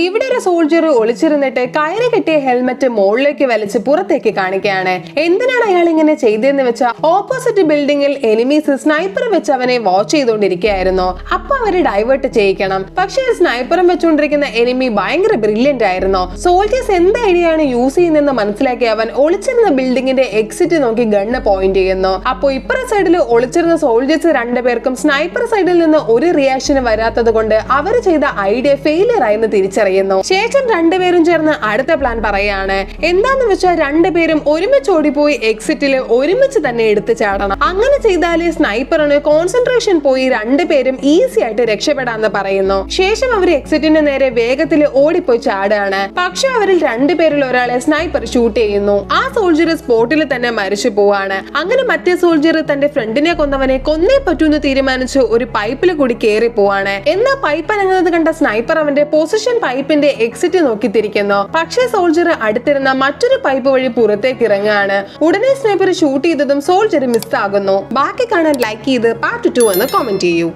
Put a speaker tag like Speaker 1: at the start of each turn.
Speaker 1: ഇവിടെ ഒരു സോൾജർ ഒളിച്ചിരുന്നിട്ട് കയറി കെട്ടിയ ഹെൽമെറ്റ് മുകളിലേക്ക് വലിച്ച് പുറത്തേക്ക് കാണിക്കുകയാണ്. എന്തിനാണ് അയാൾ ഇങ്ങനെ ചെയ്തതെന്ന് വെച്ചാൽ ഓപ്പോസിറ്റ് ബിൽഡിംഗിൽ എനിമീസ് സ്നൈപ്പർ വെച്ച് അവനെ വാച്ച് ചെയ്തുകൊണ്ടിരിക്കുകയായിരുന്നു. അപ്പൊ അവര് ഡൈവേർട്ട് ചെയ്യിക്കണം. പക്ഷേ സ്നൈപ്പറും വെച്ചുകൊണ്ടിരിക്കുന്ന എനിമി ഭയങ്കര ബ്രില്യന്റ് ആയിരുന്നു. സോൾജേഴ്സ് എന്ത് ഐഡിയയാണ് യൂസ് ചെയ്യുന്നതെന്ന് മനസ്സിലാക്കി അവൻ ഒളിച്ചിരുന്ന ബിൽഡിംഗിന്റെ എക്സിറ്റ് നോക്കി ഗണ്ണ് പോയിന്റ് ചെയ്യുന്നു. അപ്പൊ ഇപ്പുറ സൈഡിൽ ഒളിച്ചിരുന്ന സോൾജേഴ്സ് രണ്ടുപേർക്കും സ്നൈപ്പർ സൈഡിൽ നിന്ന് ഒരു റിയാക്ഷന് വരാത്തത് കൊണ്ട് അവർ ചെയ്ത ഐഡിയ ഫെയിലിയർ ആയെന്ന് തിരിച്ചറിയുന്നു. ശേഷം രണ്ടുപേരും ചേർന്ന് അടുത്ത പ്ലാൻ പറയാണ്. എന്താന്ന് വെച്ചാൽ രണ്ടുപേരും ഒരുമിച്ച് ഓടിപ്പോയി എക്സിറ്റിൽ ഒരുമിച്ച് തന്നെ എടുത്തു ചാടണം. അങ്ങനെ ചെയ്താല് സ്നൈപ്പറിന് കോൺസെൻട്രേഷൻ പോയി രണ്ടുപേരും ഈസി ആയിട്ട് രക്ഷപ്പെടാന്ന് പറയുന്നു. ശേഷം അവർ എക്സിറ്റിന്റെ നേരെ വേഗത്തിൽ ഓടിപ്പോയി ചാടുകയാണ്. പക്ഷെ അവരിൽ രണ്ടുപേരിൽ ഒരാളെ സ്നൈപ്പർ ഷൂട്ട് ചെയ്യുന്നു. ആ സോൾജർ സ്പോട്ടിൽ തന്നെ മരിച്ചു പോവാണ്. അങ്ങനെ മറ്റേ സോൾജർ തന്റെ ഫ്രണ്ടിനെ കൊന്നവനെ കൊന്നേ പറ്റൂന്ന് തീരുമാനിച്ച് ഒരു പൈപ്പിൽ കൂടി കേറി പോവാണ്. എന്നാൽ പൈപ്പ് അനങ്ങുന്നത് കണ്ട സ്നൈപ്പർ അവന്റെ പൊസിഷൻ പൈപ്പിന്റെ എക്സിറ്റ് നോക്കി തിരിക്കുന്നു. പക്ഷേ സോൾജർ അടുത്തിരുന്ന മറ്റൊരു പൈപ്പ് വഴി പുറത്തേക്ക് ഇറങ്ങുകയാണ്. ഉടനെ സ്നൈപ്പർ ഷൂട്ട് ചെയ്തതും സോൾജർ മിസ് ആകുന്നു. ബാക്കി കാണാൻ ലൈക്ക് ചെയ്ത് പാർട്ട് 2 എന്ന് കമന്റ് ചെയ്യൂ.